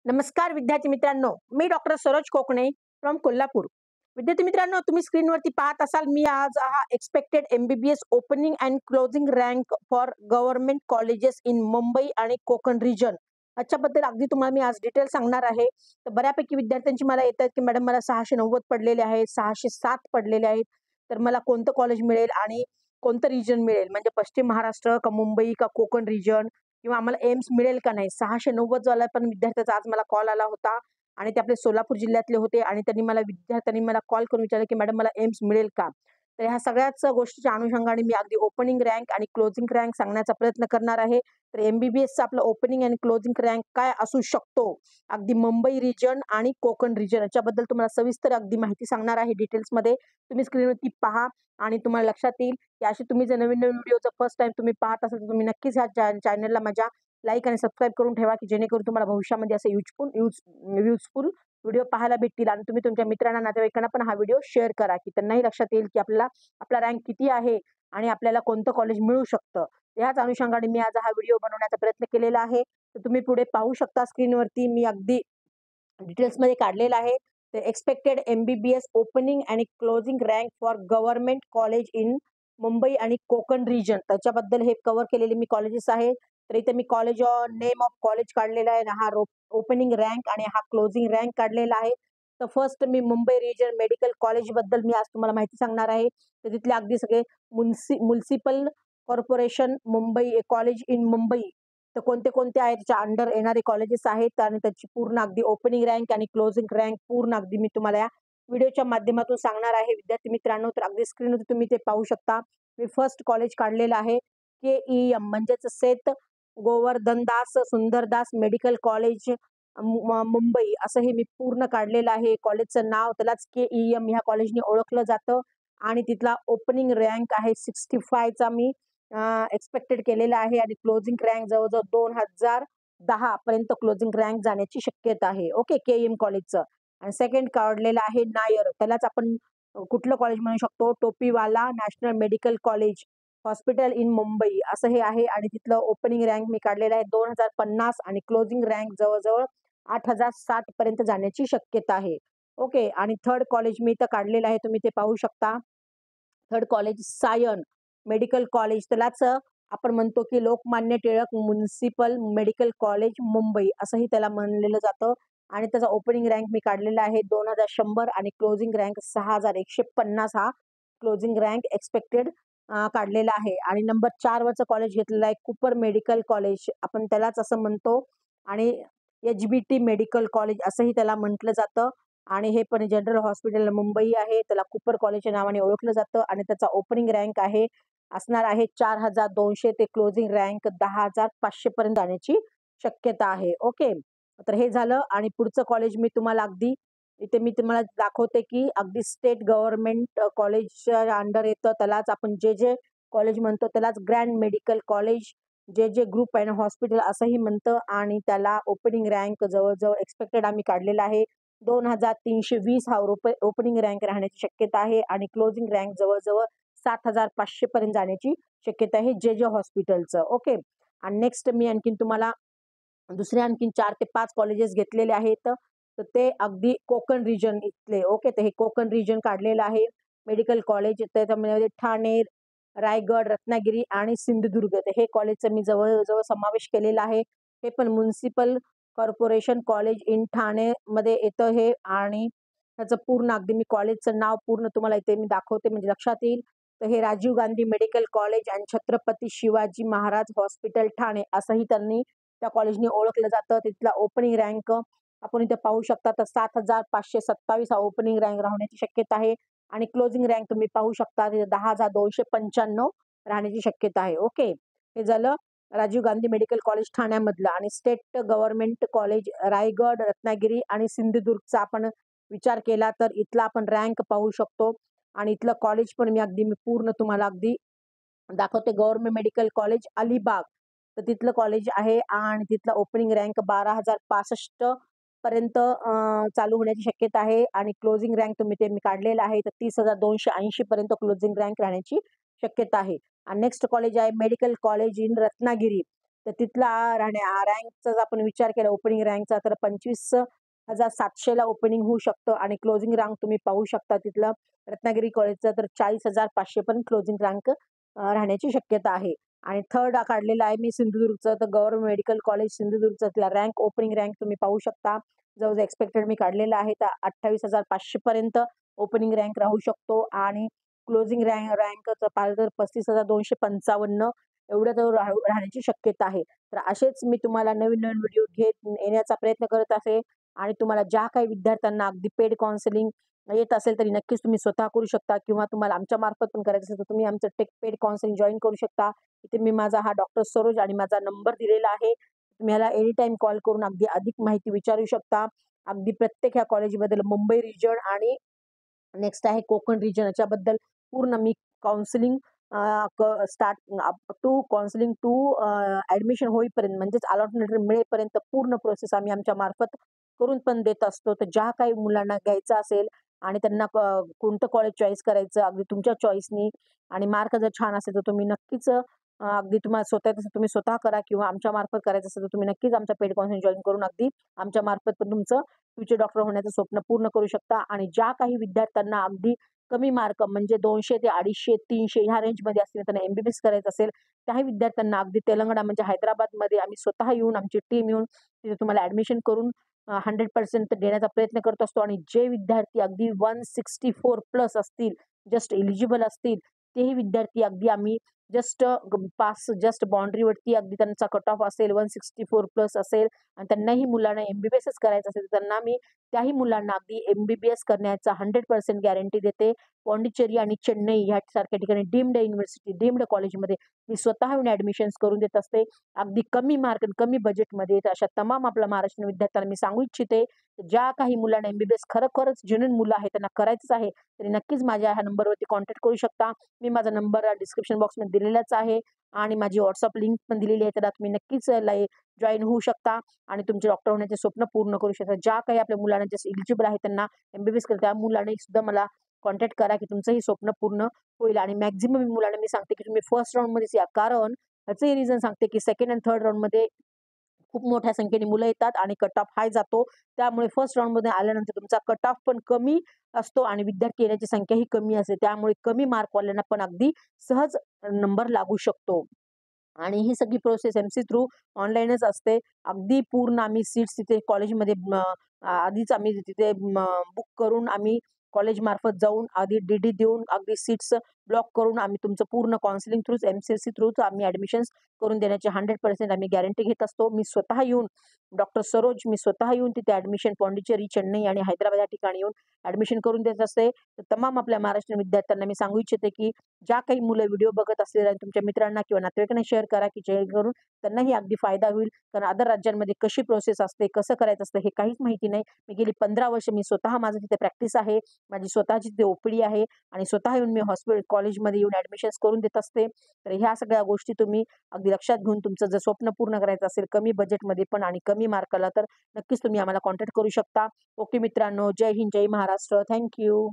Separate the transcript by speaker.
Speaker 1: नमस्कार विद्यार्थी मित्रांनो, मी डॉक्टर सरोज कोकणे फ्रॉम कोल्हापूर. विद्यार्थी मित्रांनो, तुम्ही स्क्रीनवरती पाहत असाल, मी आज हा expected MBBS opening and closing rank for government colleges in Mumbai आणि कोकण रिजन याच्याबद्दल अगदी तुम्हाला मी आज डिटेल सांगणार आहे. तर बऱ्यापैकी विद्यार्थ्यांची मला येत आहेत की मॅडम मला 690 पडलेले आहेत, 607 पडलेले आहेत. तर मला कोणतं कॉलेज मिळेल आणि कोणतं रिजन मिळेल, म्हणजे पश्चिम महाराष्ट्र का मुंबई का कोकण रिजन किंवा आम्हाला एम्स मिळेल का नाही. 690 वाला पण विद्यार्थ्याचा आज मला कॉल आला होता आणि ते आपले सोलापूर जिल्ह्यातले होते आणि विद्यार्थ्यांनी मला कॉल करून विचारलं की मॅडम मला एम्स मिळेल का. तर ह्या सगळ्याच गोष्टीच्या अनुषंगाने मी अगदी ओपनिंग रँक आणि क्लोजिंग रँक सांगण्याचा प्रयत्न करणार आहे. तर एमबीबीएसचा आपलं ओपनिंग आणि क्लोजिंग रँक काय असू शकतो, अगदी मुंबई रिजन आणि कोकण रिजन याच्याबद्दल तुम्हाला सविस्तर अगदी माहिती सांगणार आहे डिटेल्समध्ये. तुम्ही स्क्रीनवरती पहा आणि तुम्हाला लक्षात येईल की अशी तुम्ही जर नवीन नवीन व्हिडिओ फर्स्ट टाइम तुम्ही पाहत असाल तर तुम्ही नक्कीच ह्या चॅनलला माझ्या लाईक आणि सबस्क्राईब करून ठेवा, की जेणेकरून तुम्हाला भविष्यामध्ये असे युजफुल व्हिडिओ पाहायला भेटतील आणि तुम्ही तुमच्या मित्रांना, नातेवाईकांना पण हा व्हिडिओ शेअर करा, की त्यांनाही लक्षात येईल की आपला रँक किती आहे आणि आपल्याला कोणतं कॉलेज मिळू शकतं. ह्याच अनुषंगाने मी आज हा व्हिडिओ बनवण्याचा प्रयत्न केलेला आहे. तर तुम्ही पुढे पाहू शकता स्क्रीनवरती मी अगदी डिटेल्समध्ये काढलेलं आहे. तर एक्सपेक्टेड एमबीबीएस ओपनिंग आणि closing rank for government college in Mumbai आणि कोकण रिजन त्याच्याबद्दल हे कव्हर केलेले मी कॉलेजेस आहे. तर इथे मी कॉलेज नेम ऑफ कॉलेज काढलेला आहे, हा ओपनिंग रँक आणि हा क्लोजिंग रँक काढलेला आहे. तर फर्स्ट मी मुंबई रिजन मेडिकल कॉलेज बद्दल मी आज तुम्हाला माहिती सांगणार आहे. तर तिथले अगदी सगळे municipal corporation Mumbai college in Mumbai तर कोणते कोणते आहेत त्याच्या अंडर येणारे कॉलेजेस आहेत आणि त्याची पूर्ण अगदी ओपनिंग रँक आणि क्लोजिंग रँक पूर्ण अगदी मी तुम्हाला या व्हिडिओच्या माध्यमातून सांगणार आहे विद्यार्थी मित्रांनो. तर अगदी स्क्रीनवर तुम्ही ते पाहू शकता. मी फर्स्ट कॉलेज काढलेलं आहे KEM म्हणजेच सेत गोवर्धनदास सुंदरदास मेडिकल कॉलेज मुंबई असं हे मी पूर्ण काढलेलं आहे. कॉलेजचं नाव त्यालाच KEM ह्या कॉलेजने ओळखलं जातं आणि तिथला ओपनिंग रँक आहे 65 चा मी एक्सपेक्टेड केलेला आहे आणि क्लोजिंग रँक जवळजवळ 2010 पर्यंत क्लोजिंग रँक जाण्याची शक्यता आहे. ओके, KEM कॉलेजचं. आणि सेकंड काढलेलं आहे नायर, त्यालाच आपण कुठलं कॉलेज म्हणू शकतो, Topiwala national medical college hospital in Mumbai असं हे आहे आणि तिथलं ओपनिंग रँक मी काढलेलं आहे 2050 आणि क्लोजिंग रँक जवळजवळ 8060 पर्यंत जाण्याची शक्यता आहे. ओके, आणि थर्ड कॉलेज मी इथं काढलेलं आहे, तुम्ही ते पाहू शकता. Third college Sion medical college त्यालाच आपण म्हणतो की Lokmanya Tilak municipal medical college Mumbai असंही त्याला म्हणलेलं जातं आणि त्याचा ओपनिंग रँक मी काढलेला आहे 2100 आणि क्लोजिंग रँक 6150 हा क्लोजिंग रँक एक्सपेक्टेड काढलेला आहे. आणि नंबर 4 वरचं कॉलेज घेतलेलं आहे कुपर मेडिकल कॉलेज, आपण त्यालाच असं म्हणतो आणि HBT मेडिकल कॉलेज असंही त्याला म्हटलं जातं आणि हे पण जनरल हॉस्पिटल मुंबई आहे, त्याला कुपर कॉलेजच्या नावाने ओळखलं जातं आणि त्याचा ओपनिंग रँक आहे असणार आहे 4200 ते क्लोजिंग रँक 10500 पर्यंत जाण्याची शक्यता आहे. ओके, तर हे झालं आणि पुढचं कॉलेज मी तुम्हाला अगदी इथे मी तुम्हाला दाखवते की अगदी स्टेट गव्हर्नमेंट कॉलेजच्या अंडर येतं, त्यालाच आपण जे कॉलेज म्हणतो, त्यालाच ग्रँड मेडिकल कॉलेज जे ग्रुप अँड हॉस्पिटल असंही म्हणतं आणि त्याला ओपनिंग रँक जवळजवळ एक्सपेक्टेड आम्ही काढलेला आहे 2320 हा ओपनिंग रँक राहण्याची शक्यता आहे आणि क्लोजिंग रँक जवळजवळ 7500 पर्यंत जाण्याची शक्यता आहे जे हॉस्पिटलचं. ओके, आणि नेक्स्ट मी आणखीन तुम्हाला दुसरे आणखीन 4 ते 5 कॉलेजेस घेतलेले आहेत. तर ते अगदी कोकण रिजन इथले. ओके, तर हे कोकण रिजन काढलेलं आहे मेडिकल कॉलेज. त्याच्यामध्ये ठाणे, रायगड, रत्नागिरी आणि सिंधुदुर्ग तर हे कॉलेजचं मी जवळजवळ समावेश केलेला आहे. हे पण municipal corporation college in Thane मध्ये येतं हे आणि त्याचं पूर्ण अगदी मी कॉलेजचं नाव पूर्ण तुम्हाला इथे मी दाखवते म्हणजे लक्षात येईल. तर हे राजीव गांधी मेडिकल कॉलेज आणि छत्रपती शिवाजी महाराज हॉस्पिटल ठाणे असंही त्यांनी त्या कॉलेजने ओळखलं जातं. तिथला ओपनिंग रँक आपण इथे पाहू शकता. तर 7527 हा ओपनिंग रँक राहण्याची शक्यता आहे आणि क्लोजिंग रँक तुम्ही पाहू शकता 10295 राहण्याची शक्यता आहे. ओके, हे झालं राजीव गांधी मेडिकल कॉलेज ठाण्यामधलं. आणि state government college Raigad, Ratnagiri आणि सिंधुदुर्गचा आपण विचार केला तर इथला आपण रँक पाहू शकतो आणि इथलं कॉलेज पण मी पूर्ण तुम्हाला अगदी दाखवते. गव्हर्नमेंट मेडिकल कॉलेज अलिबाग तर तिथलं कॉलेज आहे आणि तिथला ओपनिंग रँक 12065 पर्यंत चालू होण्याची शक्यता आहे आणि क्लोजिंग रँक तुम्ही मी काढलेला आहे तर 30280 पर्यंत क्लोजिंग रँक राहण्याची शक्यता आहे. आणि नेक्स्ट कॉलेज आहे मेडिकल कॉलेज इन रत्नागिरी. तर तिथला रँकचा जर आपण विचार केला ओपनिंग रँकचा तर 25,700 ला ओपनिंग होऊ शकतं आणि क्लोजिंग रँक तुम्ही पाहू शकता तिथलं रत्नागिरी कॉलेजचं तर 40,500 पर्यंत क्लोजिंग रँक राहण्याची शक्यता आहे. आणि थर्ड काढलेला आहे मी सिंधुदुर्गचं तर गव्हर्नमेंट मेडिकल कॉलेज सिंधुदुर्गचं तिथला ओपनिंग रँक तुम्ही पाहू शकता. जवळ एक्सपेक्टेड मी काढलेला आहे तर 28,500 पर्यंत ओपनिंग रँक राहू शकतो आणि क्लोजिंग रँकचं पाहिलं तर 35,255 एवढं तर राहण्याची शक्यता आहे. तर असेच मी तुम्हाला नवीन-नवीन व्हिडिओ घेत येण्याचा प्रयत्न करत असे आणि तुम्हाला ज्या काही विद्यार्थ्यांना अगदी पेड काउन्सिलिंग येत असेल तरी नक्कीच तुम्ही स्वतः करू शकता किंवा तुम्हाला आमच्या मार्फत पण करायचं असेल तर तुम्ही आमचं पेड काउन्सिलिंग जॉइन करू शकता. इथे मी माझा हा डॉक्टर सरोज आणि माझा नंबर दिलेला आहे. तुम्ही ह्याला एनी टाईम कॉल करून अगदी अधिक माहिती विचारू शकता. अगदी प्रत्येक ह्या कॉलेजबद्दल मुंबई रिजन आणि नेक्स्ट आहे कोकण रिजन याच्याबद्दल पूर्ण मी counselling start up to counselling to admission होईपर्यंत म्हणजेच अलॉटमेंट मिळेपर्यंत पूर्ण प्रोसेस आम्ही आमच्या मार्फत करून पण देत असतो. तर ज्या काही मुलांना घ्यायचं असेल आणि त्यांना कोणतं कॉलेज चॉईस करायचं अगदी तुमच्या चॉईसनी आणि मार्क जर छान असेल तर तुम्ही नक्कीच अगदी तुम्हाला तुम्ही स्वतः करा किंवा आमच्या मार्फत करायचं असेल तर तुम्ही नक्कीच आमच्या पेड काउन्सिलिंग जॉइन करून अगदी आमच्या मार्फत पण तुमचं फ्युचर डॉक्टर होण्याचं स्वप्न पूर्ण करू शकता. आणि ज्या काही विद्यार्थ्यांना अगदी कमी मार्क म्हणजे 200 ते 250, 300 ह्या रेंजमध्ये असतील त्यांना एमबीबीएस करायचं असेल, त्याही विद्यार्थ्यांना अगदी तेलंगणा म्हणजे हैदराबादमध्ये आम्ही स्वतः येऊन आमची टीम येऊन तिथे तुम्हाला ॲडमिशन करून 100% देण्याचा प्रयत्न करत असतो. आणि जे विद्यार्थी अगदी 164 प्लस असतील, जस्ट एलिजिबल असतील, तेही विद्यार्थी अगदी आम्ही जस्ट बाउंडरीवरती अगदी त्यांचा कट ऑफ असेल 164 प्लस असेल आणि त्यांनाही मुलांना एमबीबीएसच करायचं असेल तर त्यांना मी त्याही मुलांना अगदी एमबीबीएस करण्याचा 100% गॅरंटी देते. पॉंडिचेरी आणि चेन्नई ह्यासारख्या ठिकाणी डीम्ड युनिव्हर्सिटी, डीम्ड कॉलेजमध्ये मी स्वतः येऊन ॲडमिशन्स करून देत असते. अगदी कमी मार्क आणि कमी बजेटमध्ये. तर अशा तमाम आपल्या महाराष्ट्रीयन विद्यार्थ्यांना मी सांगू इच्छिते, ज्या काही मुलांना एमबीबीएस खरोखरच जेन्युइन मुलं आहेत, त्यांना करायचंच आहे, तरी नक्कीच माझ्या ह्या नंबरवरती कॉन्टॅक्ट करू शकता. मी माझा नंबर डिस्क्रिप्शन बॉक्समध्ये दिलेलाच आहे आणि माझी WhatsApp लिंक पण दिलेली आहे. त्याला तुम्ही नक्कीच जॉइन होऊ शकता आणि तुमचे डॉक्टर होण्याचे स्वप्न पूर्ण करू शकता. ज्या काही आपल्या मुलांना जसं एलिजिबल आहे त्यांना एमबीबीएस करता त्या मुलांनी सुद्धा मला कॉन्टॅक्ट करा की तुमचंही स्वप्न पूर्ण होईल. आणि मॅक्झिमम मुलांना मी सांगते की तुम्ही फर्स्ट राऊंडमध्येच या. कारण ह्याचंही रिझन सांगते की सेकंड आणि थर्ड राऊंडमध्ये खूप मोठ्या संख्येने मुलं येतात आणि कट ऑफ हाय जातो. त्यामुळे फर्स्ट राऊंडमध्ये आल्यानंतर तुमचा कट ऑफ पण कमी असतो आणि विद्यार्थी येण्याची संख्याही कमी असते. त्यामुळे कमी मार्कवाल्यांना पण अगदी सहज नंबर लागू शकतो. आणि ही सगळी प्रोसेस एमसी थ्रू ऑनलाईनच असते. अगदी पूर्ण आम्ही सीट्स तिथे कॉलेजमध्ये आधीच आम्ही तिथे बुक करून आम्ही कॉलेजमार्फत जाऊन आधी डी देऊन अगदी सीट्स ब्लॉक करून आम्ही तुमचं पूर्ण काउन्सिलिंग थ्रूच एमसीएससी थ्रूच आम्ही ॲडमिशन्स करून देण्याची 100% आम्ही गॅरंटी घेत असतो. मी स्वतः येऊन डॉक्टर सरोज मी स्वतः येऊन तिथे ॲडमिशन पॉंडिचेरी, चेन्नई आणि हैदराबाद या ठिकाणी येऊन ॲडमिशन करून देत असते. तर तमाम आपल्या महाराष्ट्रीयन विद्यार्थ्यांना मी सांगू इच्छिते की ज्या काही मुलं व्हिडिओ बघत असतील आणि तुमच्या मित्रांना किंवा नातेवाईकांना शेअर करा की जेणेकरून त्यांनाही अगदी फायदा होईल. कारण अदर राज्यांमध्ये कशी प्रोसेस असते, कसं करायचं असतं हे काहीच माहिती नाही. मी गेली 15 वर्ष मी स्वतः माझं तिथे प्रॅक्टिस आहे. माझी स्वतःची तिथे ओपीडी आहे आणि स्वतः येऊन मी कॉलेजमध्ये येऊन ॲडमिशन्स करून देत असते. तर ह्या सगळ्या गोष्टी तुम्ही अगदी लक्षात घेऊन तुमचं जर स्वप्न पूर्ण करायचं असेल कमी बजेटमध्ये पण आणि कमी मार्काला तर नक्कीच तुम्ही आम्हाला कॉन्टॅक्ट करू शकता. ओके मित्रांनो, जय हिंद, जय महाराष्ट्र. Thank you.